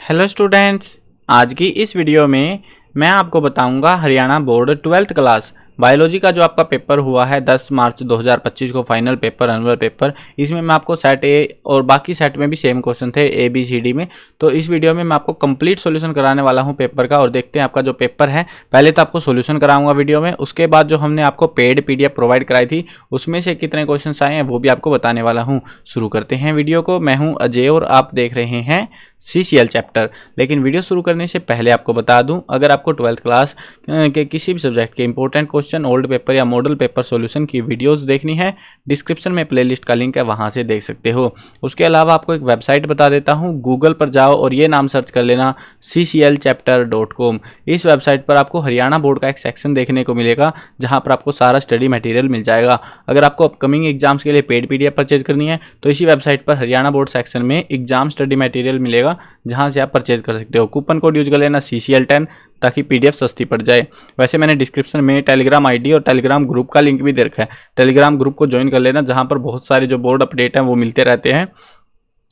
Hello students, आज की इस वीडियो में मैं आपको बताऊंगा Haryana board 12th class biology का जो आपका पेपर हुआ है 10 मार्च 2025 को फाइनल पेपर एनुअल पेपर। इसमें मैं आपको सेट ए और बाकी सेट में भी सेम क्वेश्चन थे ए बी सी डी में। तो इस वीडियो में मैं आपको कंप्लीट सॉल्यूशन कराने वाला हूं पेपर का और देखते हैं आपका जो पेपर है। पहले तो आपको सॉल्यूशन कराऊंगा वीडियो में, उसके बाद जो हमने आपको पेड पीडीएफ प्रोवाइड कराई थी उसमें से कितने क्वेश्चन आए हैं वो भी आपको बताने वाला हूँ। शुरू करते हैं वीडियो को। मैं हूँ अजय और आप देख रहे हैं CCL चैप्टर। लेकिन वीडियो शुरू करने से पहले आपको बता दूं, अगर आपको 12th क्लास के किसी भी सब्जेक्ट के इंपॉर्टेंट क्वेश्चन, ओल्ड पेपर या मॉडल पेपर सॉल्यूशन की वीडियोस देखनी है, डिस्क्रिप्शन में प्लेलिस्ट का लिंक है, वहां से देख सकते हो। उसके अलावा आपको एक वेबसाइट बता देता हूं, गूगल पर जाओ और ये नाम सर्च कर लेना cclchapter.com। इस वेबसाइट पर आपको हरियाणा बोर्ड का एक सेक्शन देखने को मिलेगा जहां पर आपको सारा स्टडी मटेरियल मिल जाएगा। अगर आपको अपकमिंग एग्जाम्स के लिए पेड पीडीएफ परचेज करनी है तो इसी वेबसाइट पर हरियाणा बोर्ड सेक्शन में एग्जाम स्टडी मटेरियल मिलेगा, जहां से आप परचेज कर सकते हो। कूपन कोड यूज कर लेना CCL10 ताकि पीडीएफ सस्ती पड़ जाए। वैसे मैंने डिस्क्रिप्शन में टेलीग्राम आईडी और टेलीग्राम ग्रुप का लिंक भी दे रखा है, टेलीग्राम ग्रुप को ज्वाइन कर लेना, जहां पर बहुत सारे जो बोर्ड अपडेट हैं वो मिलते रहते हैं।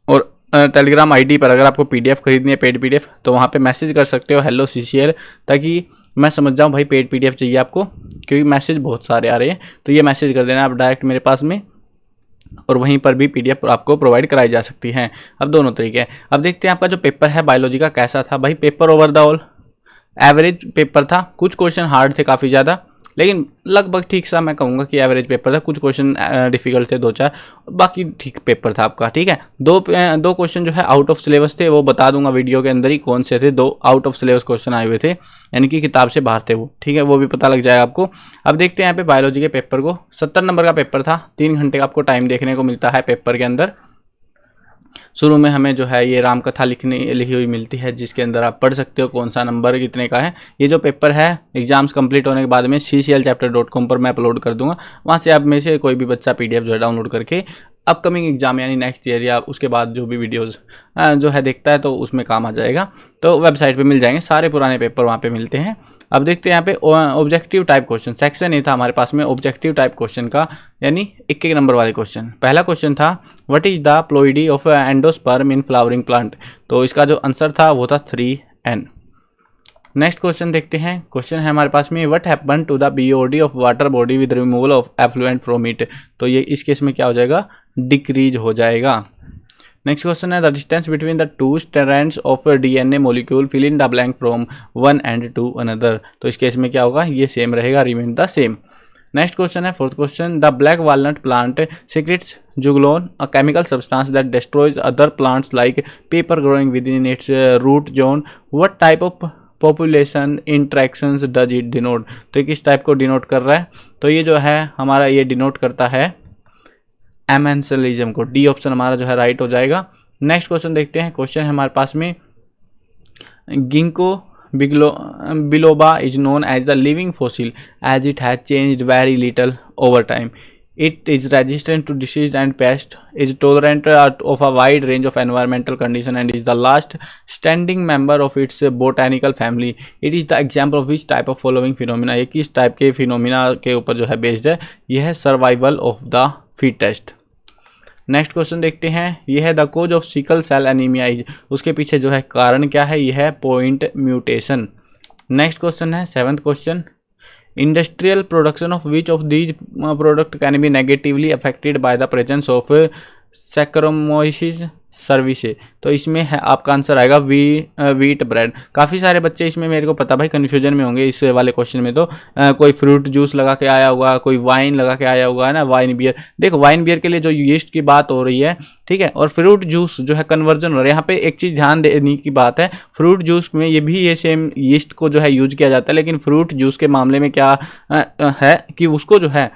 और टेलीग्राम आईडी पर अगर आपको पीडीएफ खरीदनी है, पेड पीडीएफ, तो वहाँ पे मैसेज कर सकते हो हेलो CCL, ताकि मैं समझ जाऊँ भाई पेड पीडीएफ चाहिए आपको, क्योंकि मैसेज बहुत सारे आ रहे हैं। तो ये मैसेज कर देना आप डायरेक्ट मेरे पास में, और वहीं पर भी पीडीएफ आपको प्रोवाइड कराई जा सकती है। अब दोनों तरीके हैं। अब देखते हैं आपका जो पेपर है बायोलॉजी का कैसा था। भाई paper over the all average paper था। कुछ क्वेश्चन हार्ड थे काफ़ी ज़्यादा, लेकिन लगभग ठीक सा मैं कहूँगा कि एवरेज पेपर था। कुछ क्वेश्चन डिफिकल्ट थे 2-4, बाकी ठीक पेपर था आपका। ठीक है, दो क्वेश्चन जो है आउट ऑफ सिलेबस थे, वो बता दूंगा वीडियो के अंदर ही कौन से थे। 2 आउट ऑफ सिलेबस क्वेश्चन आए हुए थे, यानी कि किताब से बाहर थे वो। ठीक है, वो भी पता लग जाएगा आपको। अब देखते हैं यहाँ पे बायोलॉजी के पेपर को। 70 नंबर का पेपर था, 3 घंटे का आपको टाइम देखने को मिलता है पेपर के अंदर। शुरू में हमें जो है ये रामकथा लिखी हुई मिलती है, जिसके अंदर आप पढ़ सकते हो कौन सा नंबर कितने का है। ये जो पेपर है एग्जाम्स कंप्लीट होने के बाद में cclchapter.com पर मैं अपलोड कर दूंगा, वहाँ से आप में से कोई भी बच्चा पीडीएफ जो है डाउनलोड करके अपकमिंग एग्जाम यानी नेक्स्ट ईयर या उसके बाद जो भी वीडियोस जो है देखता है तो उसमें काम आ जाएगा। तो वेबसाइट पे मिल जाएंगे, सारे पुराने पेपर वहाँ पे मिलते हैं। अब देखते हैं यहाँ पे ऑब्जेक्टिव टाइप क्वेश्चन सेक्शन नहीं था हमारे पास में ऑब्जेक्टिव टाइप क्वेश्चन का, यानी 1-1 नंबर वाले क्वेश्चन। पहला क्वेश्चन था what is the ploidy of endosperm in flowering plant, तो इसका जो आंसर था वो था 3N। नेक्स्ट क्वेश्चन देखते हैं। क्वेश्चन है हमारे पास में what happen to the BOD of water body with removal of effluent from it, तो ये इस केस में क्या हो जाएगा, डिक्रीज हो जाएगा। नेक्स्ट क्वेश्चन है the distance between the 2 strands of DNA molecule fill in the blank from one end to another, तो इस केस में क्या होगा, ये सेम रहेगा, remain the same. Next question है 4th question the black walnut plant secretes juglone a chemical substance that destroys other plants like pepper growing within its root zone, what type of population interactions does it denote, तो किस type को denote कर रहा है, तो ये जो है हमारा ये डिनोट करता है एमेंसलिज्म को। डी ऑप्शन हमारा जो है राइट हो जाएगा। नेक्स्ट क्वेश्चन देखते हैं। क्वेश्चन है हमारे पास में ginkgo biloba is known as the living fossil as it has changed very little over time, it is resistant to disease and pest, is tolerant of a wide range of environmental condition and is the last standing member of its botanical family, it is the example of which type of following phenomena, ये किस type के phenomena के ऊपर जो है based है, यह है survival of the fittest. Next question देखते हैं। यह है the cause of sickle cell anaemia is, उसके पीछे जो है कारण क्या है, यह है पॉइंट म्यूटेशन। नेक्स्ट क्वेश्चन है 7th question industrial production of which of these product can be negatively affected by the presence of Saccharomyces cerevisiae, तो इसमें है आपका आंसर आएगा व्हीट ब्रेड। काफ़ी सारे बच्चे इसमें मेरे को पता भाई कन्फ्यूजन में होंगे इस वाले क्वेश्चन में। तो कोई फ्रूट जूस लगा के आया होगा, कोई वाइन लगा के आया होगा, है ना, वाइन बियर। देखो वाइन बियर के लिए जो यीस्ट की बात हो रही है, ठीक है, और फ्रूट जूस जो है कन्वर्जन हो रहा है। यहाँ पे एक चीज़ ध्यान देने की बात है, फ्रूट जूस में ये भी ये सेम यीस्ट को जो है यूज किया जाता है, लेकिन फ्रूट जूस के मामले में क्या है कि उसको जो है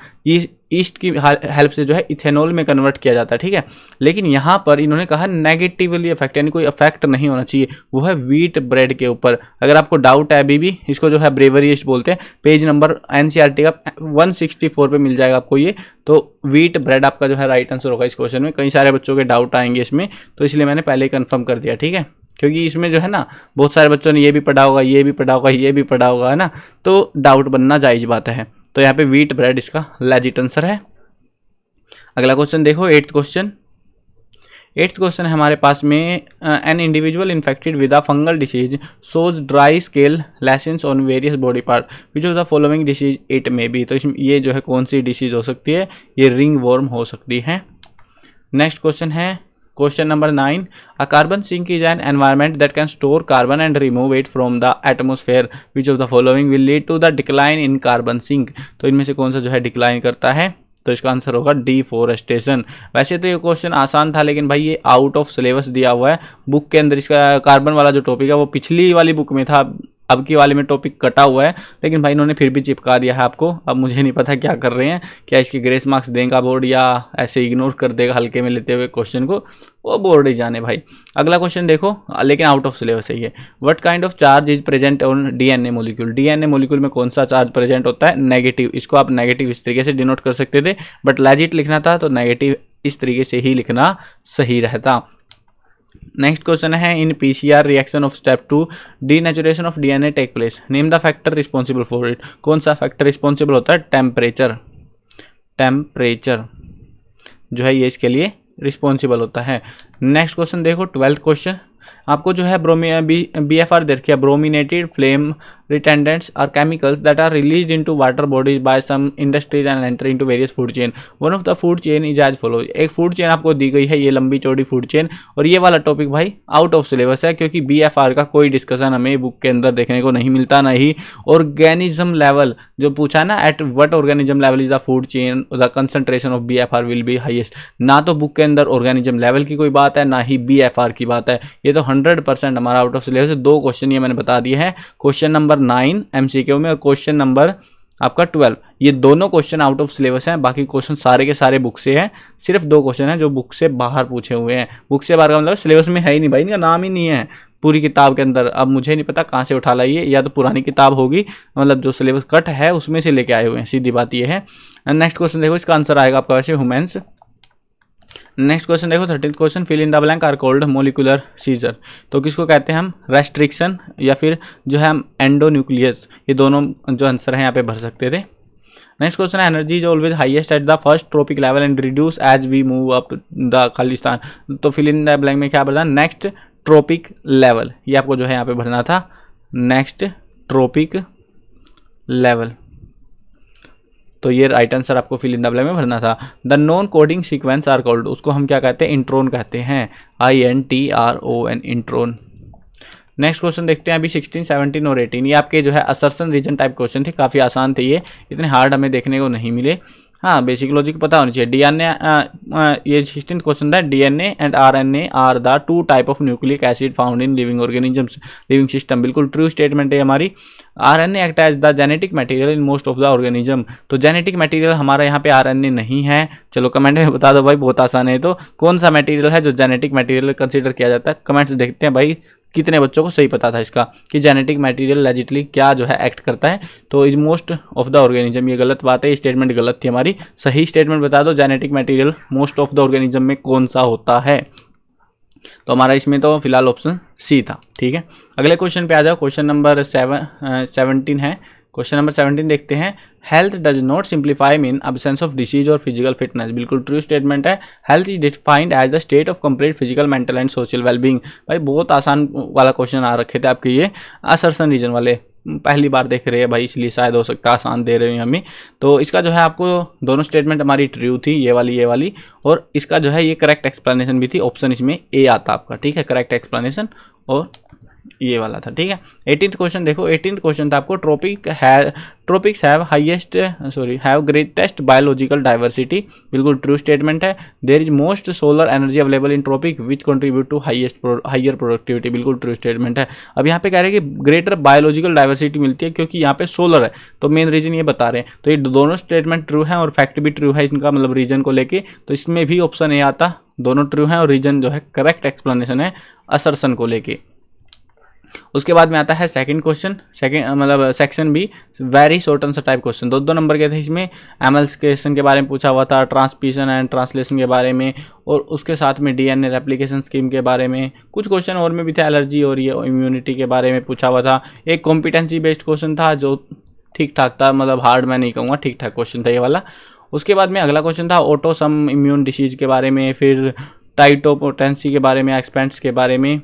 ईस्ट की हेल्प से जो है इथेनॉल में कन्वर्ट किया जाता है। ठीक है, लेकिन यहाँ पर इन्होंने कहा नेगेटिवली अफेक्ट, यानी कोई अफेक्ट नहीं होना चाहिए, वो है व्हीट ब्रेड के ऊपर। अगर आपको डाउट है अभी भी, इसको जो है ब्रेवरी यीस्ट बोलते हैं, पेज नंबर NCERT का 164 पे मिल जाएगा आपको ये। तो व्हीट ब्रेड आपका जो है राइट आंसर होगा इस क्वेश्चन में। कई सारे बच्चों के डाउट आएंगे इसमें, तो इसलिए मैंने पहले ही कंफर्म कर दिया। ठीक है, क्योंकि इसमें जो है ना बहुत सारे बच्चों ने ये भी पढ़ा होगा, ये भी पढ़ा होगा, ये भी पढ़ा होगा, है ना, तो डाउट बनना जायज बात है। तो यहाँ पे व्हीट ब्रेड इसका लेजिट आंसर है। अगला क्वेश्चन देखो 8th क्वेश्चन 8th क्वेश्चन है हमारे पास में an individual infected with a fungal disease shows dry scale licence on various body part which of the following disease it may be. तो इसमें ये जो है कौन सी डिसीज हो सकती है, ये रिंग वॉर्म हो सकती है। नेक्स्ट क्वेश्चन है question number 9, a carbon sink is an environment that can store carbon and remove it from the atmosphere which of the following will lead to the decline in carbon sink. तो इनमें से कौन सा जो है decline करता है, तो इसका आंसर होगा डिफॉरेस्टेशन। वैसे तो ये क्वेश्चन आसान था, लेकिन भाई ये आउट ऑफ सिलेबस दिया हुआ है बुक के अंदर। इसका कार्बन वाला जो टॉपिक है वो पिछली वाली बुक में था, अब की वाले में टॉपिक कटा हुआ है, लेकिन भाई इन्होंने फिर भी चिपका दिया है आपको। अब मुझे नहीं पता क्या कर रहे हैं, क्या इसके ग्रेस मार्क्स देगा बोर्ड या ऐसे इग्नोर कर देगा हल्के में लेते हुए क्वेश्चन को, वो बोर्ड ही जाने भाई। अगला क्वेश्चन देखो, लेकिन आउट ऑफ सिलेबस है ये। What kind of charge is present on DNA molecule. DNA molecule में कौन सा चार्ज प्रेजेंट होता है, नेगेटिव। इसको आप नेगेटिव इस तरीके से डिनोट कर सकते थे, बट लेजिट लिखना था तो नेगेटिव इस तरीके से ही लिखना सही रहता। नेक्स्ट क्वेश्चन है, in PCR reaction of step 2 denaturation of DNA take place, name the factor responsible for it. कौन सा फैक्टर रिस्पॉन्सिबल होता है, टेम्परेचर। टेम्परेचर जो है ये इसके लिए रिस्पॉन्सिबल होता है। नेक्स्ट क्वेश्चन देखो 12th क्वेश्चन, आपको जो है BFR दे रखी है, brominated flame retardants are chemicals that are released into water bodies by some industries and enter into various food chain. One of the food chain is as follow. एक food chain आपको दी गई है, ये लंबी चौड़ी फूड चेन, और ये वाला टॉपिक भाई आउट ऑफ सिलेबस है, क्योंकि BFR का कोई डिस्कशन हमें बुक के अंदर देखने को नहीं मिलता। ना ही ऑर्गेनिज्म लेवल जो पूछा ना, at what organism level is the food chain the concentration of BFR will be highest. ना तो बुक के अंदर ऑर्गेनिज्म लेवल की कोई बात है, ना ही BFR की बात है। ये तो 100% हमारा आउट ऑफ सिलेबस है। 2 क्वेश्चन ये मैंने बता दिए हैं, क्वेश्चन नंबर 9 MCQ में और क्वेश्चन नंबर आपका 12। ये दोनों क्वेश्चन आउट ऑफ सिलेबस हैं, बाकी क्वेश्चन सारे के सारे बुक से हैं। सिर्फ 2 क्वेश्चन हैं जो बुक से बाहर पूछे हुए हैं। बुक से बाहर का मतलब सिलेबस में है ही नहीं भाई, इनका नाम ही नहीं है पूरी किताब के अंदर। अब मुझे नहीं पता कहाँ से उठा लाइए, या तो पुरानी किताब होगी, मतलब जो सिलेबस कट है उसमें से लेके आए हुए हैं, सीधी बात ये है। नेक्स्ट क्वेश्चन देखो, इसका आंसर आएगा आपका वैसे ह्यूमेंस। नेक्स्ट क्वेश्चन देखो 13th question, fill in the blank are called molecular scissor. तो किसको कहते हैं हम, रेस्ट्रिक्शन या फिर जो है हम एंडोन्यूक्लियस, ये दोनों जो आंसर है यहाँ पे भर सकते थे। नेक्स्ट क्वेश्चन है, energy is always highest at the first trophic level and reduce as we move up the खालिस्तान। तो फिल इन द ब्लैंक में क्या भरना, नेक्स्ट ट्रॉपिक लेवल, ये आपको जो है यहाँ पे भरना था, नेक्स्ट ट्रॉपिक लेवल। तो ये राइट आंसर आपको फिल इन द ब्लैंक में भरना था। The non coding sequence are called, उसको हम क्या कहते हैं, इंट्रोन कहते हैं, INTRON, इंट्रोन। नेक्स्ट क्वेश्चन देखते हैं अभी 16, 17 और 18। ये आपके जो है असर्शन रीजन टाइप क्वेश्चन थे, काफ़ी आसान थे ये, इतने हार्ड हमें देखने को नहीं मिले। हाँ, बेसिक लॉजिक पता होनी चाहिए। DNA ये 16th क्वेश्चन था, DNA and RNA are the 2 type of nucleic acid found in living organisms, living system. बिल्कुल ट्रू स्टेटमेंट है हमारी। RNA act as the genetic material in most of the organism. तो genetic material हमारा यहाँ पे RNA नहीं है। चलो कमेंट में बता दो भाई, बहुत आसान है। तो कौन सा मटेरियल है जो जेनेटिक मटेरियल कंसिडर किया जाता है, कमेंट्स देखते हैं भाई कितने बच्चों को सही पता था इसका, कि जेनेटिक मटेरियल लेजिटली क्या जो है एक्ट करता है। तो is most of the organism, ये गलत बात है, ये स्टेटमेंट गलत थी हमारी। सही स्टेटमेंट बता दो, genetic material most of the organism में कौन सा होता है। तो हमारा इसमें तो फिलहाल ऑप्शन C था। ठीक है, अगले क्वेश्चन पे आ जाओ। क्वेश्चन नंबर 17 है। क्वेश्चन नंबर 17 देखते हैं, health does not simplify mean absence of disease और फिजिकल फिटनेस। बिल्कुल ट्रू स्टेटमेंट है। Health is defined as the state of complete physical, mental and social wellbeing. भाई बहुत आसान वाला क्वेश्चन आ रखे थे आपके ये असर्शन रीजन वाले, पहली बार देख रहे हैं भाई, इसलिए शायद हो सकता है आसान दे रहे हैं हमें। तो इसका जो है आपको दोनों स्टेटमेंट हमारी ट्रू थी, ये वाली, और इसका जो है ये करेक्ट एक्सप्लेनेशन भी थी। ऑप्शन इसमें A आता आपका। ठीक है, करेक्ट एक्सप्लेनेशन और ये वाला था। ठीक है, 18th क्वेश्चन देखो। 18th क्वेश्चन था आपको, tropics have greatest biological diversity. बिल्कुल ट्रू स्टेटमेंट है। There is most solar energy available in tropic which contribute to higher productivity. बिल्कुल ट्रू स्टेटमेंट है। अब यहाँ पे कह रहे हैं कि ग्रेटर बायोलॉजिकल डाइवर्सिटी मिलती है क्योंकि यहाँ पे सोलर है, तो मेन रीजन ये बता रहे हैं। तो ये दोनों स्टेटमेंट ट्रू है और फैक्ट भी ट्रू है इनका, मतलब रीजन को लेके। तो इसमें भी ऑप्शन A आता, दोनों ट्रू है और रीजन जो है करेक्ट एक्सप्लेनेशन है असर्शन को लेके। उसके बाद में आता है सेकंड क्वेश्चन, मतलब section B, very short answer type question. 2 number के थे इसमें। एमल्सिफिकेशन के बारे में पूछा हुआ था, ट्रांसपिशन एंड ट्रांसलेशन के बारे में, और उसके साथ में DNA रेप्लिकेशन स्कीम के बारे में। कुछ क्वेश्चन और में भी थे, एलर्जी और ये इम्यूनिटी के बारे में पूछा हुआ था। एक कॉम्पिटेंसी बेस्ड क्वेश्चन था जो ठीक ठाक था, मतलब हार्ड मैं नहीं कहूँगा, ठीक ठाक क्वेश्चन था ये वाला। उसके बाद में अगला क्वेश्चन था ऑटोसम इम्यून डिसीज के बारे में, फिर टाइटोपोटेंसी के बारे में, एक्सपेंट्स के बारे में,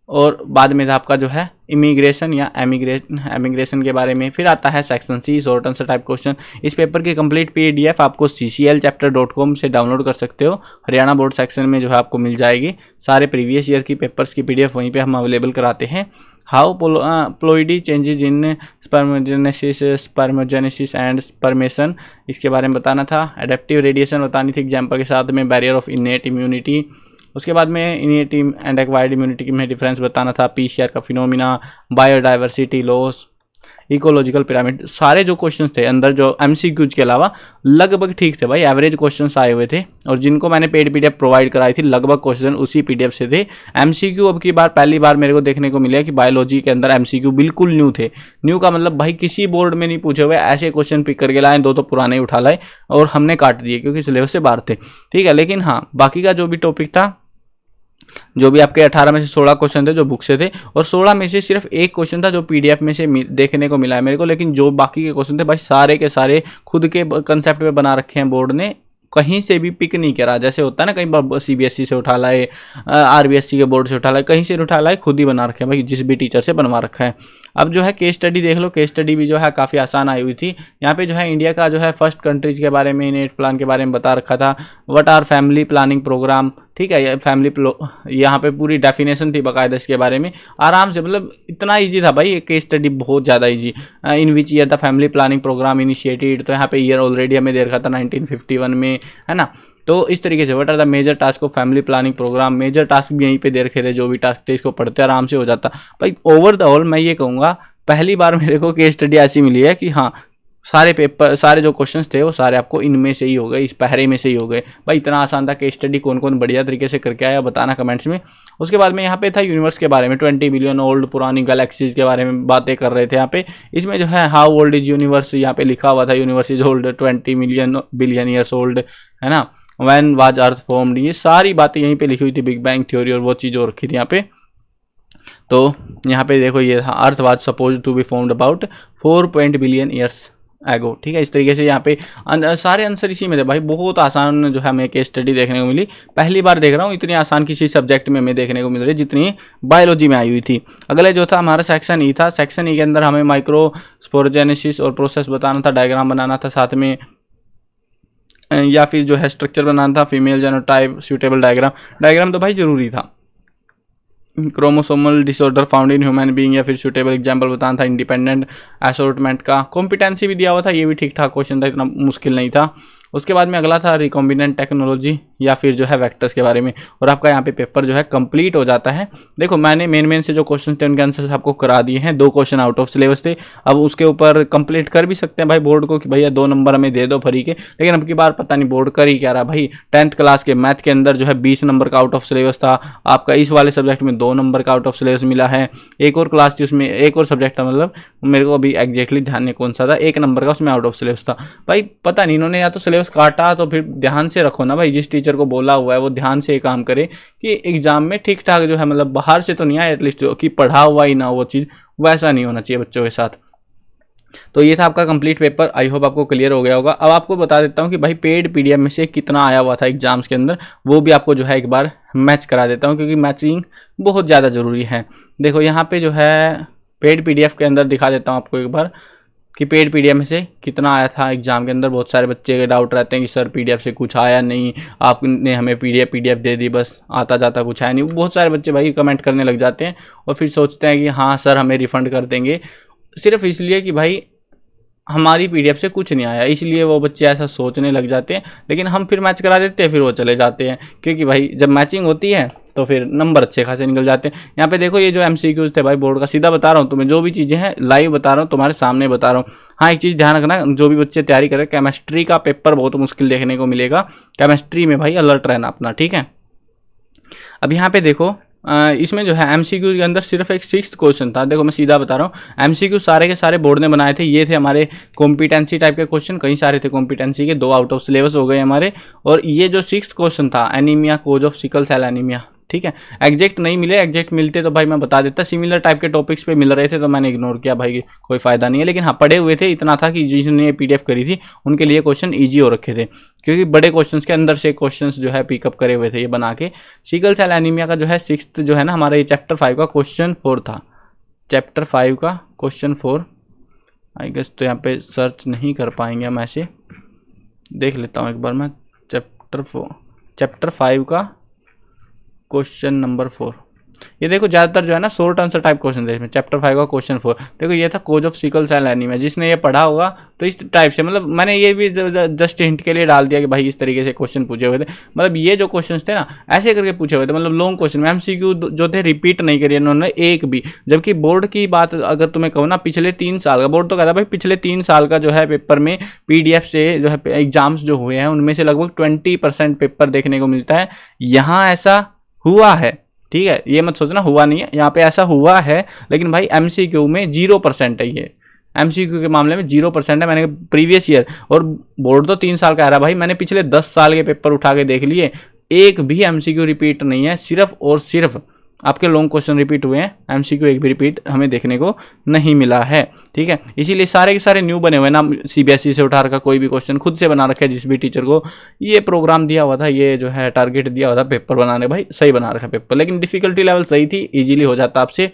और बाद में आपका जो है इमिग्रेशन या एमिग्रेशन के बारे में। फिर आता है section C, short answer type question. इस पेपर की कंप्लीट पीडीएफ आपको cclchapter.com से डाउनलोड कर सकते हो। हरियाणा बोर्ड सेक्शन में जो है आपको मिल जाएगी। सारे प्रीवियस ईयर की पेपर्स की पीडीएफ वहीं पे हम अवेलेबल कराते हैं। How ploidy changes in spermatogenesis and spermiation, इसके बारे में बताना था। एडेप्टिव रेडिएशन बतानी थी एग्जाम्पल के साथ में। बैरियर ऑफ इनेट इम्यूनिटी, उसके बाद में इनेट एंड एक्वायर्ड इम्यूनिटी में डिफरेंस बताना था। पीसीआर का phenomena, biodiversity loss, ecological pyramid. सारे जो क्वेश्चंस थे अंदर जो एमसीक्यूज के अलावा लगभग ठीक थे भाई, एवरेज क्वेश्चंस आए हुए थे। और जिनको मैंने पेड पीडीएफ प्रोवाइड कराई थी लगभग क्वेश्चन उसी पीडीएफ से थे। एमसीक्यू अब की बार पहली बार मेरे को देखने को मिला कि बायोलॉजी के अंदर एमसीक्यू बिल्कुल न्यू थे। न्यू का मतलब भाई किसी बोर्ड में नहीं पूछे हुए, ऐसे क्वेश्चन पिक करके लाए, दो तो पुराने ही उठा लाए और हमने काट दिए क्योंकि सिलेबस से बाहर थे, ठीक है। लेकिन हाँ, बाकी का जो भी टॉपिक था, जो भी आपके 18 में से 16 क्वेश्चन थे जो बुक से थे, और 16 में से सिर्फ एक क्वेश्चन था जो पीडीएफ में से देखने को मिला है मेरे को। लेकिन जो बाकी के क्वेश्चन थे भाई सारे के सारे खुद के कंसेप्ट पे बना रखे हैं बोर्ड ने, कहीं से भी पिक नहीं करा। जैसे होता है ना, कहीं बार सीबीएसई से उठा लाए, आरबीएसई के बोर्ड से उठा लाए, कहीं से उठा लाए, खुद ही बना रखे हैं भाई, जिस भी टीचर से बनवा रखा है। अब जो है केस स्टडी देख लो, केस स्टडी भी जो है काफ़ी आसान आई हुई थी। यहाँ पे जो है इंडिया का जो है फर्स्ट कंट्रीज के बारे में, नेट प्लान के बारे में बता रखा था। What are family planning program, ठीक है, यहाँ पे पूरी डेफिनेशन थी बाकायदा इसके बारे में, आराम से, मतलब इतना इजी था भाई ये केस स्टडी, बहुत ज़्यादा easy. In which year the family planning program initiated, तो यहाँ पे ईयर ऑलरेडी हमें दे रखा था 1951 में, है ना। तो इस तरीके से what are the major task of family planning program, major task भी यहीं पे दे रखे थे। जो भी टास्क थे इसको पढ़ते आराम से हो जाता भाई। ओवर द ऑल मैं ये कहूँगा पहली बार मेरे को केस स्टडी ऐसी मिली है कि हाँ, सारे पेपर, सारे जो क्वेश्चंस थे वो सारे आपको इनमें से ही हो गए, इस पहरे में से ही हो गए भाई। इतना आसान था केस स्टडी, कौन कौन बढ़िया तरीके से करके आया बताना कमेंट्स में। उसके बाद में यहाँ पे था यूनिवर्स के बारे में, 20 बिलियन ओल्ड पुरानी गैलेक्सीज के बारे में बातें कर रहे थे यहाँ पे। इसमें जो है हाउ ओल्ड इज यूनिवर्स, यहाँ पे लिखा हुआ था universe is old 20 billion years old, है ना। व्हेन वाज अर्थ फॉर्म्ड, ये सारी बातें यहीं पे लिखी हुई थी। बिग बैंग थ्योरी और वो चीज़ और रखी थी यहाँ पे। तो यहाँ पे देखो ये था, earth was suppose to be formed about 4 billion years ago, ठीक है। इस तरीके से यहाँ पे सारे आंसर इसी में थे भाई। बहुत आसान जो है हमें केस स्टडी देखने को मिली, पहली बार देख रहा हूँ इतनी आसान किसी सब्जेक्ट में हमें देखने को मिल रही जितनी बायोलॉजी में आई हुई थी। अगले जो था हमारा सेक्शन ई था। सेक्शन ई के अंदर हमें माइक्रोस्पोरोजेनेसिस और प्रोसेस बताना था, डायग्राम बनाना था साथ में, या फिर जो है स्ट्रक्चर बनाना था, फीमेल जेनोटाइप, सूटेबल डायग्राम तो भाई जरूरी था। Chromosomal disorder found in human being, या फिर सूटेबल एग्जांपल बताना था। इंडिपेंडेंट असॉर्टमेंट का कॉम्पिटेंसी भी दिया हुआ था, ये भी ठीक ठाक क्वेश्चन था, इतना मुश्किल नहीं था। उसके बाद में अगला था रिकॉम्बिनेंट टेक्नोलॉजी या फिर जो है वेक्टर्स के बारे में, और आपका यहाँ पे पेपर जो है कंप्लीट हो जाता है। देखो मैंने मेन से जो क्वेश्चन थे उनके आंसर आपको करा दिए हैं। 2 क्वेश्चन आउट ऑफ सिलेबस थे, अब उसके ऊपर कंप्लीट कर भी सकते हैं भाई बोर्ड को कि भैया 2 नंबर हमें दे दो फ्री के। लेकिन अब की बार पता नहीं बोर्ड कर ही क्या रहा भाई। 10th क्लास के मैथ के अंदर जो है 20 नंबर का आउट ऑफ सिलेबस था आपका, इस वाले सब्जेक्ट में 2 नंबर का आउट ऑफ सिलेबस मिला है। एक और क्लास थी उसमें एक और सब्जेक्ट था, मतलब मेरे को अभी एग्जैक्टली ध्यान नहीं कौन सा था, 1 नंबर का उसमें आउट ऑफ सिलेबस था भाई। पता नहीं इन्होंने या तो सिलेबस काटा, तो फिर ध्यान से रखो ना भाई, जिस टीचर को बोला हुआ है वो ध्यान से काम करे कि एग्जाम में ठीक ठाक जो है, मतलब बाहर से तो नहीं आए एटलीस्ट, कि पढ़ा हुआ ही ना वो चीज़, वैसा नहीं होना चाहिए बच्चों के साथ। तो ये था आपका कंप्लीट पेपर, आई होप आपको क्लियर हो गया होगा। अब आपको बता देता हूँ कि भाई पेड पीडीएफ में से कितना आया हुआ था एग्जाम्स के अंदर, वो भी आपको जो है एक बार मैच करा देता हूँ, क्योंकि मैचिंग बहुत ज़्यादा ज़रूरी है। देखो यहाँ पे जो है पेड पीडीएफ के अंदर दिखा देता हूँ आपको एक बार कि पेड पीडीएफ में से कितना आया था एग्जाम के अंदर। बहुत सारे बच्चे के डाउट रहते हैं कि सर पीडीएफ से कुछ आया नहीं, आपने हमें पीडीएफ दे दी, बस आता जाता कुछ आया नहीं। बहुत सारे बच्चे भाई कमेंट करने लग जाते हैं और फिर सोचते हैं कि हाँ सर हमें रिफ़ंड कर देंगे, सिर्फ इसलिए कि भाई हमारी पीडीएफ से कुछ नहीं आया, इसलिए वो बच्चे ऐसा सोचने लग जाते हैं। लेकिन हम फिर मैच करा देते हैं, फिर वो चले जाते हैं, क्योंकि भाई जब मैचिंग होती है तो फिर नंबर अच्छे खासे निकल जाते हैं। यहाँ पे देखो ये जो एमसीक्यूज थे भाई बोर्ड का, सीधा बता रहा हूँ तुम्हें, जो भी चीज़ें हैं लाइव बता रहा हूँ, तुम्हारे सामने बता रहा हूँ। हाँ एक चीज़ ध्यान रखना, जो भी बच्चे तैयारी करें, केमिस्ट्री का पेपर बहुत मुश्किल देखने को मिलेगा, केमिस्ट्री में भाई अलर्ट रहना अपना, ठीक है। अब यहाँ पे देखो इसमें जो है एमसीक्यू के अंदर सिर्फ एक 6th क्वेश्चन था। देखो मैं सीधा बता रहा हूँ, एमसीक्यू सारे के सारे बोर्ड ने बनाए थे, ये थे हमारे कॉम्पिटेंसी टाइप के क्वेश्चन, कई सारे थे कॉम्पिटेंसी के, 2 आउट ऑफ सिलेबस हो गए हमारे। और ये जो 6th क्वेश्चन था, anaemia, cause of sickle cell anaemia, ठीक है। एग्जैक्ट नहीं मिले, एग्जैक्ट मिलते तो भाई मैं बता देता, सिमिलर टाइप के टॉपिक्स पे मिल रहे थे तो मैंने इग्नोर किया भाई, कोई फायदा नहीं है। लेकिन हाँ पढ़े हुए थे, इतना था कि जिसने ये PDF करी थी उनके लिए क्वेश्चन ईजी हो रखे थे, क्योंकि बड़े क्वेश्चंस के अंदर से क्वेश्चंस जो है पिकअप करे हुए थे ये बना के। सिकल सेल एनीमिया का जो है 6th जो है ना हमारा, ये चैप्टर 5 का क्वेश्चन 4 था, चैप्टर 5 का क्वेश्चन 4 आई गेस। तो यहाँ पे सर्च नहीं कर पाएंगे हम, ऐसे देख लेता हूँ एक बार मैं। चैप्टर 5 का क्वेश्चन नंबर 4, ये देखो ज़्यादातर जो है ना शॉर्ट आंसर टाइप क्वेश्चन थे इसमें। चैप्टर 5 का क्वेश्चन 4 देखो, ये था cause of sickle cell anaemia. जिसने ये पढ़ा होगा तो इस टाइप से, मतलब मैंने ये भी जस्ट हिंट के लिए डाल दिया कि भाई इस तरीके से क्वेश्चन पूछे हुए थे। मतलब ये जो क्वेश्चन थे ना ऐसे करके पूछे हुए थे, मतलब लॉन्ग क्वेश्चन में MCQ जो थे रिपीट नहीं करिए इन्होंने एक भी। जबकि बोर्ड की बात अगर तुम्हें कहूँ ना, पिछले 3 साल का बोर्ड तो कहता भाई पिछले 3 साल का जो है पेपर में PDF से जो है एग्जाम्स जो हुए हैं उनमें से लगभग 20% पेपर देखने को मिलता है। यहाँ ऐसा हुआ है, ठीक है, ये मत सोचना हुआ नहीं है, यहाँ पे ऐसा हुआ है। लेकिन भाई MCQ में 0% है, ये MCQ के मामले में 0% है। मैंने प्रीवियस ईयर, और बोर्ड तो 3 साल का आ रहा है भाई, मैंने पिछले 10 साल के पेपर उठा के देख लिए, एक भी MCQ रिपीट नहीं है। सिर्फ और सिर्फ आपके लॉन्ग क्वेश्चन रिपीट हुए हैं, MCQ एक भी रिपीट हमें देखने को नहीं मिला है, ठीक है। इसीलिए सारे के सारे न्यू बने हुए ना, CBSE से उठा रखा कोई भी क्वेश्चन, खुद से बना रखा है। जिस भी टीचर को ये प्रोग्राम दिया हुआ था, ये जो है टारगेट दिया हुआ था पेपर बनाने, भाई सही बना रखा पेपर। लेकिन डिफिकल्टी लेवल सही थी, इजीली हो जाता आपसे।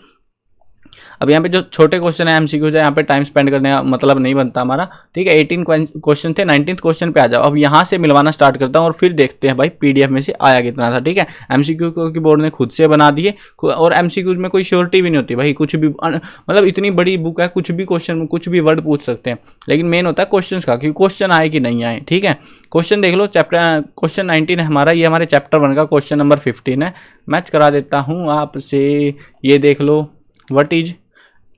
अब यहाँ पे जो छोटे क्वेश्चन है MCQ है, यहाँ पे टाइम स्पेंड करने का मतलब नहीं बनता हमारा, ठीक है। 18 क्वेश्चन थे, 19th क्वेश्चन पे आ जाओ। अब यहाँ से मिलवाना स्टार्ट करता हूँ और फिर देखते हैं भाई PDF में से आया कितना था, ठीक है। MCQ को की बोर्ड ने खुद से बना दिए, और MCQ में कोई श्योरिटी भी नहीं होती भाई, कुछ भी मतलब इतनी बड़ी बुक है, कुछ भी क्वेश्चन कुछ भी वर्ड पूछ सकते हैं। लेकिन मेन होता है क्वेश्चन का, कि क्वेश्चन आए कि नहीं आए, ठीक है। क्वेश्चन देख लो, क्वेश्चन 19 है हमारा, ये हमारे चैप्टर 1 का क्वेश्चन नंबर 15 है। मैच करा देता हूँ आपसे, ये देख लो, व्हाट इज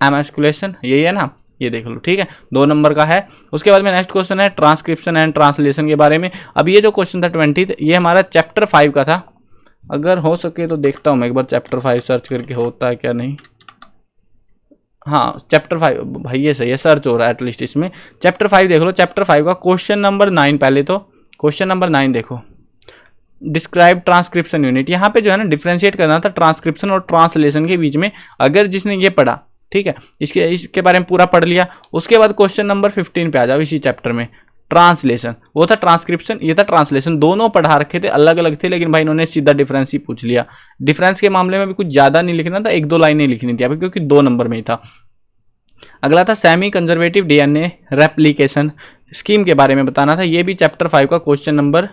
एमास्कुलेशन, यही है ना, ये देख लो, ठीक है, 2 नंबर का है। उसके बाद में नेक्स्ट क्वेश्चन है ट्रांसक्रिप्शन एंड ट्रांसलेशन के बारे में। अब ये जो क्वेश्चन था 20, ये हमारा चैप्टर 5 का था। अगर हो सके तो देखता हूँ मैं एक बार चैप्टर 5 सर्च करके होता है क्या नहीं। हाँ चैप्टर 5 भाई ये सही है, सर्च हो रहा है एटलीस्ट इसमें। चैप्टर 5 देख लो, चैप्टर 5 का क्वेश्चन नंबर 9, पहले तो क्वेश्चन नंबर 9 देखो, डिस्क्राइब ट्रांसक्रिप्शन यूनिट। यहाँ पे जो है ना डिफ्रेंशिएट करना था ट्रांसक्रिप्शन और ट्रांसलेशन के बीच में। अगर जिसने ये पढ़ा, ठीक है, इसके बारे में पूरा पढ़ लिया, उसके बाद क्वेश्चन नंबर 15 पे आ जाओ इसी चैप्टर में। ट्रांसलेशन, वो था ट्रांसक्रिप्शन, ये था ट्रांसलेशन, दोनों पढ़ा रखे थे, अलग अलग थे। लेकिन भाई इन्होंने सीधा डिफरेंस ही पूछ लिया। डिफरेंस के मामले में भी कुछ ज़्यादा नहीं लिखना था, 1-2 लाइनें लिखनी थी अभी, क्योंकि 2 नंबर में ही था। अगला था semi conservative DNA replication scheme के बारे में बताना था। ये भी चैप्टर 5 का क्वेश्चन नंबर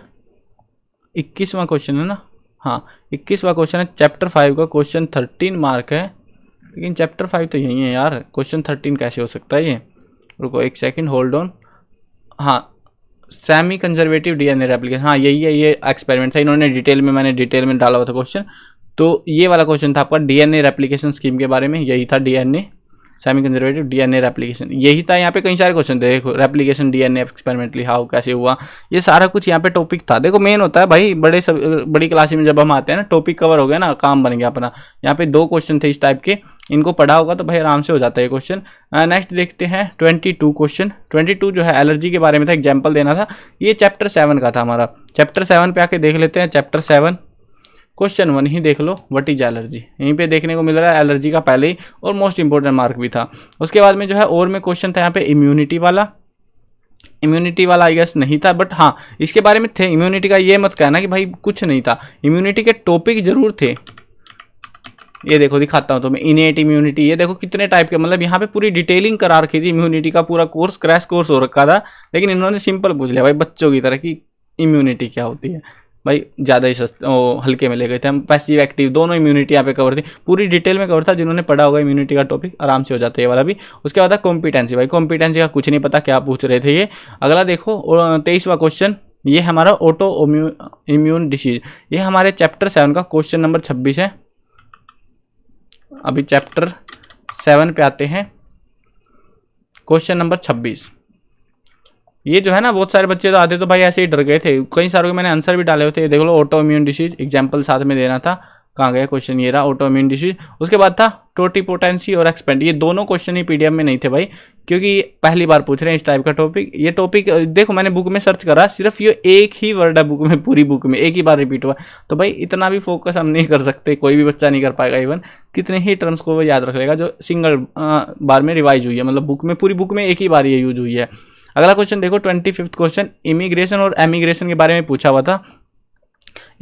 21वां क्वेश्चन है ना, हाँ 21वां क्वेश्चन है। चैप्टर 5 का क्वेश्चन 13 मार्क है, लेकिन चैप्टर 5 तो यही है यार, क्वेश्चन 13 कैसे हो सकता है ये। रुको एक सेकंड, होल्ड ऑन। हाँ सेमी कंजर्वेटिव DNA रेप्लिकेशन, हाँ यही है, ये एक्सपेरिमेंट था। इन्होंने डिटेल में, मैंने डिटेल में डाला हुआ था क्वेश्चन। तो ये वाला क्वेश्चन था आपका DNA रेप्लिकेशन स्कीम के बारे में, यही था DNA semi conservative DNA replication, यही था। यहाँ पे कई सारे क्वेश्चन थे, देखो रेप्लिकेशन DNA एक्सपेरिमेंटली हाउ, कैसे हुआ, ये सारा कुछ यहाँ पे टॉपिक था। देखो मेन होता है भाई, बड़ी क्लास में जब हम आते हैं ना, टॉपिक कवर हो गया ना, काम बन गया अपना। यहाँ पे 2 क्वेश्चन थे इस टाइप के, इनको पढ़ा होगा तो भाई आराम से हो जाता है ये क्वेश्चन। नेक्स्ट देखते हैं 22 क्वेश्चन। 22 जो है एलर्जी के बारे में था, एग्जाम्पल देना था। ये चैप्टर 7 का था हमारा। चैप्टर 7 पे आके देख लेते हैं। चैप्टर 7 क्वेश्चन 1 ही देख लो, व्हाट इज एलर्जी, यहीं पे देखने को मिल रहा है एलर्जी का पहले ही, और मोस्ट इंपोर्टेंट मार्क भी था। उसके बाद में जो है और में क्वेश्चन था यहाँ पे इम्यूनिटी वाला। इम्यूनिटी वाला आई गेस नहीं था, बट हाँ इसके बारे में थे। इम्यूनिटी का ये मत कहना कि भाई कुछ नहीं था, इम्यूनिटी के टॉपिक जरूर थे। ये देखो दिखाता हूँ तुम्हें, इनेट इम्यूनिटी, ये देखो कितने टाइप के, मतलब यहाँ पे पूरी डिटेलिंग करा रखी थी। इम्यूनिटी का पूरा कोर्स क्रैश कोर्स हो रखा था, लेकिन इन्होंने सिंपल पूछ लिया भाई बच्चों की तरह कि इम्यूनिटी क्या होती है। भाई ज़्यादा ही हल्के में ले गए थे हम। पैसिव एक्टिव दोनों इम्यूनिटी यहाँ पे कवर थी, पूरी डिटेल में कवर था। जिन्होंने पढ़ा होगा इम्यूनिटी का टॉपिक आराम से हो जाता है ये वाला भी। उसके बाद कॉम्पिटेंसी, भाई कॉम्पिटेंसी का कुछ नहीं पता क्या पूछ रहे थे ये। अगला देखो 23वां क्वेश्चन, ये हमारा ऑटो इम्यून डिसीज, ये हमारे चैप्टर 7 का क्वेश्चन नंबर 26 है। अभी चैप्टर 7 पे आते हैं, क्वेश्चन नंबर 26। ये जो है ना, बहुत सारे बच्चे तो आते तो भाई ऐसे ही डर गए थे, कई सारों के मैंने आंसर भी डाले हुए थे। देख लो ऑटो इम्यून डिसीज, एग्जाम्पल साथ में देना था। कहाँ गया क्वेश्चन, ये रहा ऑटो इम्यून डिसीज। उसके बाद था टोटिपोटेंसी और एक्सपेंड, ये दोनों क्वेश्चन ही PDF में नहीं थे भाई, क्योंकि पहली बार पूछ रहे हैं इस टाइप का टॉपिक। ये टॉपिक देखो मैंने बुक में सर्च करा, सिर्फ ये एक ही वर्ड है बुक में, पूरी बुक में एक ही बार रिपीट हुआ। तो भाई इतना भी फोकस हम नहीं कर सकते, कोई भी बच्चा नहीं कर पाएगा। इवन कितने ही टर्म्स को वो याद रख लेगा जो सिंगल बार में रिवाइज हुई है, मतलब बुक में, पूरी बुक में एक ही बार ये यूज हुई है। अगला क्वेश्चन देखो 25वां क्वेश्चन, इमिग्रेशन और एमिग्रेशन के बारे में पूछा हुआ था।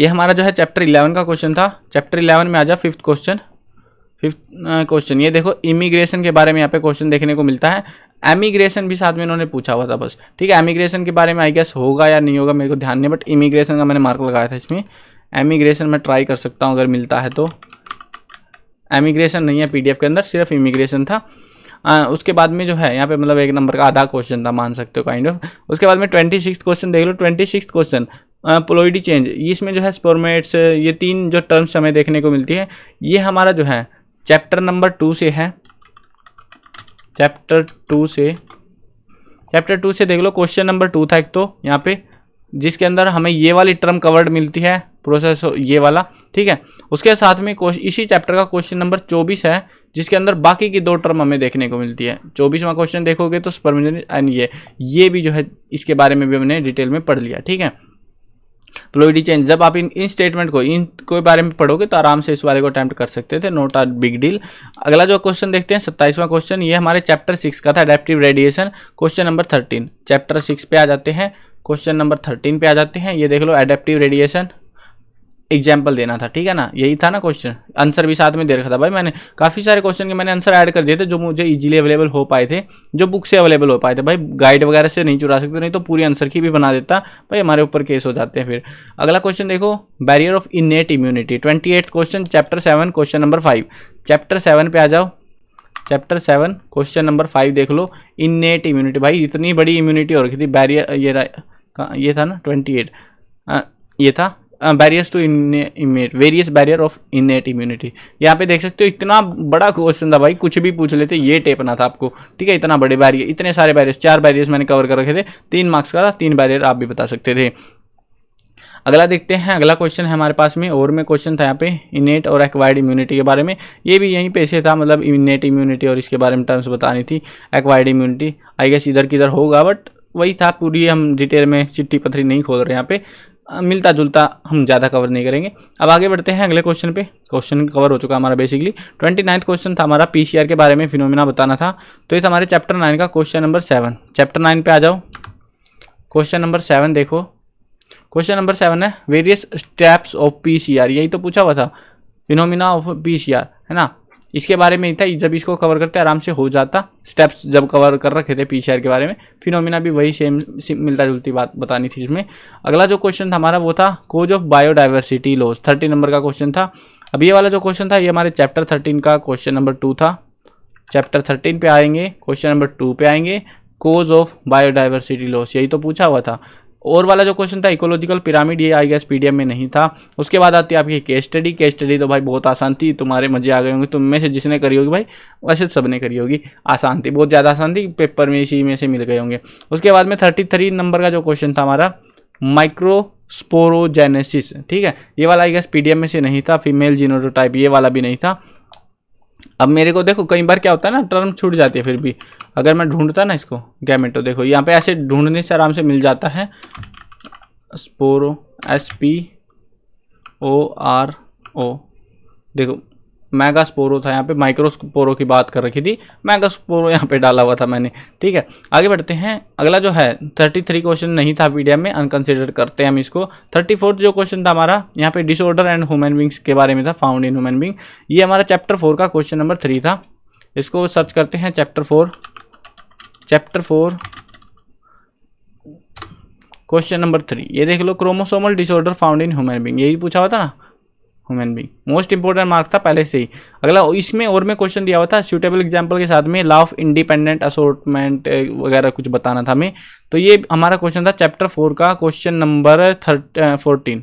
ये हमारा जो है चैप्टर 11 का क्वेश्चन था। चैप्टर 11 में आ जा फिफ्थ क्वेश्चन। ये देखो इमिग्रेशन के बारे में यहाँ पे क्वेश्चन देखने को मिलता है। एमिग्रेशन भी साथ में इन्होंने पूछा हुआ था बस, ठीक है। एमिग्रेशन के बारे में आई गेस होगा या नहीं होगा मेरे को ध्यान नहीं, बट इमिग्रेशन का मैंने मार्क लगाया था इसमें। एमिग्रेशन में ट्राई कर सकता हूँ अगर मिलता है तो। एमिग्रेशन नहीं है पीडीएफ के अंदर, सिर्फ इमिग्रेशन था। उसके बाद में जो है यहाँ पे मतलब 1 नंबर का आधा क्वेश्चन था, मान सकते हो काइंड ऑफ। उसके बाद में 26 क्वेश्चन देख लो। 26 क्वेश्चन प्लोइडी चेंज, इसमें जो है स्पोर्मेट्स, ये 3 जो टर्म्स हमें देखने को मिलती है, ये हमारा जो है चैप्टर नंबर 2 से है। चैप्टर 2 से देख लो। क्वेश्चन नंबर 2 था एक तो यहाँ पे, जिसके अंदर हमें ये वाली टर्म कवर्ड मिलती है, प्रोसेस ये वाला, ठीक है। उसके साथ में इसी चैप्टर का क्वेश्चन नंबर 24 है, जिसके अंदर बाकी की 2 टर्म हमें देखने को मिलती है। 24वां क्वेश्चन देखोगे तो स्पर्मजेनिसिस एंड ये भी जो है इसके बारे में भी हमने डिटेल में पढ़ लिया, ठीक है। प्लोइडी चेंज, जब आप इन स्टेटमेंट को इनके बारे में पढ़ोगे तो आराम से इस वाले को अटेम्प्ट कर सकते थे, नॉट अ बिग डील। अगला जो क्वेश्चन देखते हैं 27वां क्वेश्चन, ये हमारे चैप्टर 6 का था, adaptive radiation, question number 13। Chapter 6 पे आ जाते हैं, क्वेश्चन नंबर 13 पे आ जाते हैं। ये देख लो एडेप्टिव रेडिएशन, एग्जाम्पल देना था, ठीक है ना, यही था ना क्वेश्चन। आंसर भी साथ में दे रखा था भाई मैंने, काफ़ी सारे क्वेश्चन के मैंने आंसर ऐड कर दिए थे जो मुझे इजीली अवेलेबल हो पाए थे, जो बुक से अवेलेबल हो पाए थे। भाई गाइड वगैरह से नहीं चुरा सकते, नहीं तो पूरी आंसर की भी बना देता भाई, हमारे ऊपर केस हो जाते हैं फिर। अगला क्वेश्चन देखो, barrier of innate immunity, 28 question, chapter 7 question number 5। Chapter 7 पे आ जाओ। चैप्टर 7 क्वेश्चन नंबर 5 देख लो, इनेट इम्यूनिटी। भाई इतनी बड़ी इम्यूनिटी हो रखी थी, बैरियर ये था ना 28, ये था barriers to innate, various barrier of innate immunity. यहाँ पे देख सकते हो इतना बड़ा क्वेश्चन था भाई, कुछ भी पूछ लेते, ये टेपना था आपको, ठीक है। इतना बड़े बैरियर, इतने सारे बैरियर्स, 4 बैरियर्स मैंने कवर कर रखे थे, 3 मार्क्स का था, 3 बैरियर आप भी बता सकते थे। अगला देखते हैं, अगला क्वेश्चन है हमारे पास में, और में क्वेश्चन था यहाँ पे इनेट और एक्वायर्ड इम्यूनिटी के बारे में। ये भी यहीं पे से था, मतलब इनेट इम्यूनिटी और इसके बारे में टर्म्स बतानी थी। एक्वायर्ड इम्यूनिटी आई गेस इधर किधर होगा, बट वही था, पूरी हम डिटेल में चिट्ठी पथरी नहीं खोल रहे यहाँ पे, मिलता जुलता हम ज़्यादा कवर नहीं करेंगे। अब आगे बढ़ते हैं अगले क्वेश्चन पे। क्वेश्चन कवर हो चुका हमारा बेसिकली। 29वां क्वेश्चन था हमारा, पीसीआर के बारे में फिनोमिना बताना था। तो ये था हमारे चैप्टर 9 का क्वेश्चन नंबर 7। चैप्टर 9 पे आ जाओ। क्वेश्चन नंबर 7 देखो, क्वेश्चन नंबर 7 है वेरियस स्टेप्स ऑफ पीसीआर। यही तो पूछा हुआ था, फिनोमिना ऑफ पीसीआर, है ना, इसके बारे में ही था। जब इसको कवर करते आराम से हो जाता, स्टेप्स जब कवर कर रखे थे पीसीआर के बारे में। फिनोमिना भी वही सेम मिलता जुलती बात बतानी थी इसमें। अगला जो क्वेश्चन था हमारा वो था cause of biodiversity loss, 30 number का क्वेश्चन था। अब ये वाला जो क्वेश्चन था ये हमारे चैप्टर 13 का क्वेश्चन नंबर 2 था। चैप्टर 13 पे आएंगे, क्वेश्चन नंबर 2 पे आएंगे, कोज ऑफ बायोडाइवर्सिटी लॉस, यही तो पूछा हुआ था। और वाला जो क्वेश्चन था इकोलॉजिकल पिरामिड, ये आई गेस पीडीएफ में नहीं था। उसके बाद आती है आपकी केस स्टडी। केस स्टडी तो भाई बहुत आसान थी, तुम्हारे मजे आ गए होंगे, तुम में से जिसने करी होगी भाई, वैसे सब ने करी होगी, आसान थी, बहुत ज़्यादा आसान थी, पेपर में इसी में से मिल गए होंगे। उसके बाद में 33 नंबर का जो क्वेश्चन था हमारा माइक्रोस्पोरोजेनेसिस, ठीक है, ये वाला आई गेस पीडीएफ में से नहीं था। फीमेल जीनोटाइप, ये वाला भी नहीं था। अब मेरे को देखो कई बार क्या होता है ना, टर्म छूट जाती है, फिर भी अगर मैं ढूंढता ना इसको गैमेटो, देखो यहाँ पे ऐसे ढूंढने से आराम से मिल जाता है। स्पोरो, SPORO, देखो मैगास्पोरो था, यहाँ पे माइक्रोस्पोरो की बात कर रखी थी, मैगास्पोरो यहाँ पे डाला हुआ था मैंने, ठीक है। आगे बढ़ते हैं, अगला जो है 33 क्वेश्चन नहीं था पीडीएफ में, अनकंसिडर करते हैं हम इसको। 34 जो क्वेश्चन था हमारा यहाँ पे डिसऑर्डर एंड ह्यूमन बींग्स के बारे में था, फाउंड इन ह्यूमन बींग। ये हमारा चैप्टर 4 का क्वेश्चन नंबर 3 था। इसको सर्च करते हैं, चैप्टर 4 क्वेश्चन नंबर 3। ये देख लो, chromosomal disorder found in human being, यही पूछा हुआ था ना, human being most important mark था पहले से ही। अगला इसमें और में क्वेश्चन दिया हुआ था सूटेबल एग्जांपल के साथ में, लॉ ऑफ इंडिपेंडेंट असॉर्टमेंट वगैरह कुछ बताना था हमें। तो ये हमारा क्वेश्चन था चैप्टर 4 का क्वेश्चन नंबर 14।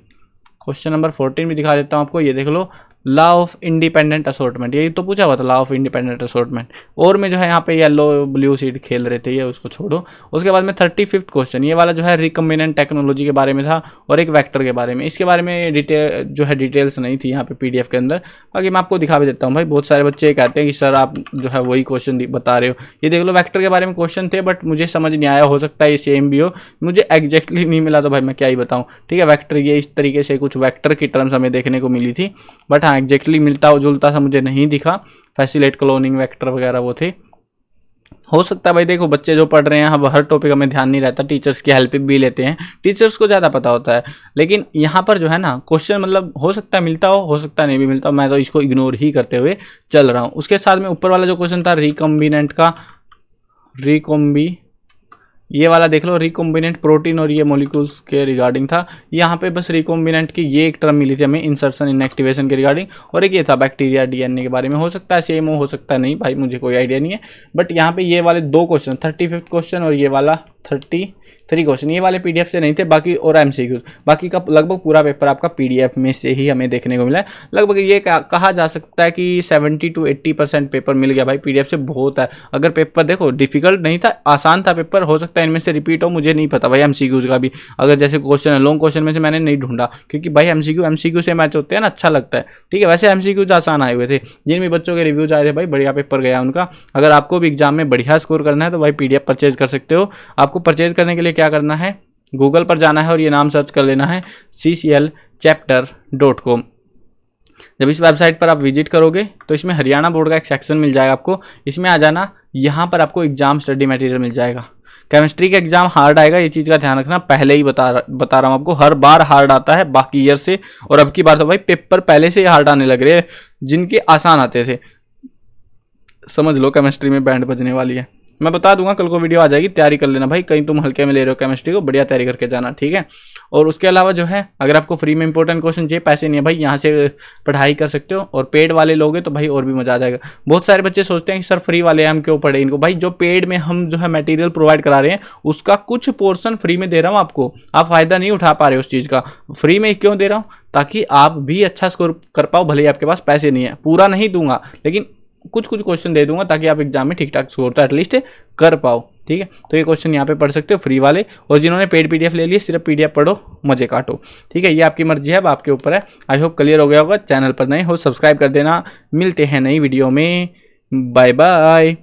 क्वेश्चन नंबर 14 भी दिखा देता हूँ आपको, ये देख लो, लॉ ऑफ इंडिपेंडेंट असॉर्टमेंट, यही तो पूछा हुआ था, लॉ ऑफ इंडिपेंडेंट असॉर्टमेंट। और में जो है यहाँ पे येलो ब्लू सीड खेल रहे थे, ये उसको छोड़ो। उसके बाद में 35वां क्वेश्चन, ये वाला जो है रिकम्बिनेंट टेक्नोलॉजी के बारे में था और एक वेक्टर के बारे में। इसके बारे में डिटेल्स नहीं थी यहाँ पे पीडीएफ के अंदर, बाकी मैं आपको दिखा भी देता हूँ भाई। बहुत सारे बच्चे कहते हैं कि सर आप जो है वही क्वेश्चन बता रहे हो। ये देख लो, वेक्टर के बारे में क्वेश्चन थे बट मुझे समझ नहीं आया, हो सकता है ये सेम भी हो, मुझे एग्जैक्टली नहीं मिला तो भाई मैं क्या ही बताऊँ। ठीक है, वेक्टर ये इस तरीके से कुछ वेक्टर की टर्म्स हमें देखने को मिली थी, बट हाँ एग्जैक्टली मिलता जुलता सा मुझे नहीं दिखा। फैसिलेट क्लोनिंग वेक्टर वगैरह वो थे। हो सकता है भाई, देखो बच्चे जो पढ़ रहे हैं, अब हर टॉपिक हमें ध्यान नहीं रहता, टीचर्स की हेल्प भी लेते हैं, टीचर्स को ज़्यादा पता होता है। लेकिन यहाँ पर जो है ना क्वेश्चन मतलब हो सकता है मिलता हो सकता है नहीं भी मिलता हो, मैं तो इसको इग्नोर ही करते हुए चल रहा हूँ। उसके साथ में ऊपर वाला जो क्वेश्चन था रिकम्बिनेंट का, ये वाला देख लो, रिकॉम्बिनेंट प्रोटीन और ये मॉलिक्यूल्स के रिगार्डिंग था। यहाँ पे बस रिकॉम्बिनेंट की ये एक टर्म मिली थी हमें, इंसर्शन इनएक्टिवेशन के रिगार्डिंग, और एक ये था बैक्टीरिया डीएनए के बारे में। हो सकता है सेम हो सकता है नहीं भाई, मुझे कोई आइडिया नहीं है। बट यहाँ पे ये वाले दो क्वेश्चन, 35वां क्वेश्चन और ये वाला 33 क्वेश्चन, ये वाले पीडीएफ से नहीं थे, बाकी और एमसीक्यू, बाकी का लगभग पूरा पेपर आपका पीडीएफ में से ही हमें देखने को मिला है। लगभग ये कहा जा सकता है कि 70 to 80% पेपर मिल गया भाई पीडीएफ से, बहुत है। अगर पेपर देखो डिफिकल्ट नहीं था, आसान था पेपर, हो सकता है इनमें से रिपीट हो, मुझे नहीं पता भाई एमसीक्यूज का भी। अगर जैसे क्वेश्चन है लॉन्ग क्वेश्चन में से मैंने नहीं ढूंढा, क्योंकि भाई एमसीक्यू से मैच होते हैं ना, अच्छा लगता है। ठीक है, वैसे एमसीक्यूज आसान आए हुए थे, जिन भी बच्चों के रिव्यूज आए थे भाई बढ़िया पेपर गया उनका। अगर आपको भी एग्जाम में बढ़िया स्कोर करना है तो भाई पीडीएफ परचेज कर सकते हो। आपको परचेज करने के लिए क्या करना है, गूगल पर जाना है और ये नाम सर्च कर लेना है cclchapter.com। जब इस वेबसाइट पर आप विजिट करोगे तो इसमें हरियाणा बोर्ड का एक सेक्शन मिल जाएगा आपको, इसमें आ जाना, यहाँ पर आपको एग्जाम स्टडी मटेरियल मिल जाएगा। केमिस्ट्री का एग्जाम हार्ड आएगा, ये चीज़ का ध्यान रखना, पहले ही बता रहा हूँ आपको, हर बार हार्ड आता है बाकी ईयर से, और अब की बार तो भाई पेपर पहले से ही हार्ड आने लग रहे हैं, जिनके आसान आते थे समझ लो केमिस्ट्री में बैंड बजने वाली है। मैं बता दूंगा, कल को वीडियो आ जाएगी, तैयारी कर लेना भाई, कहीं तुम हल्के में ले रहे हो केमिस्ट्री को, बढ़िया तैयारी करके जाना, ठीक है। और उसके अलावा जो है, अगर आपको फ्री में इंपॉर्टेंट क्वेश्चन चाहिए, पैसे नहीं है भाई, यहाँ से पढ़ाई कर सकते हो, और पेड वाले लोगे तो भाई और भी मजा आ जाएगा। बहुत सारे बच्चे सोचते हैं कि सर फ्री वाले हम क्यों पढ़े इनको, भाई जो पेड में हम जो है मटेरियल प्रोवाइड करा रहे हैं उसका कुछ पोर्शन फ्री में दे रहा हूँ आपको, आप फायदा नहीं उठा पा रहे हो उस चीज़ का। फ्री में क्यों दे रहा हूँ, ताकि आप भी अच्छा स्कोर कर पाओ, भले ही आपके पास पैसे नहीं है, पूरा नहीं दूंगा लेकिन कुछ क्वेश्चन दे दूंगा, ताकि आप एग्जाम में ठीक ठाक स्कोर तो एटलीस्ट कर पाओ, ठीक है। तो ये क्वेश्चन यहाँ पे पढ़ सकते हो फ्री वाले, और जिन्होंने पेड पीडीएफ ले लिए सिर्फ पीडीएफ पढ़ो, मजे काटो, ठीक है। ये आपकी मर्जी है, अब आपके ऊपर है। आई होप क्लियर हो गया होगा। चैनल पर नए हो सब्सक्राइब कर देना। मिलते हैं नई वीडियो में, बाय बाय।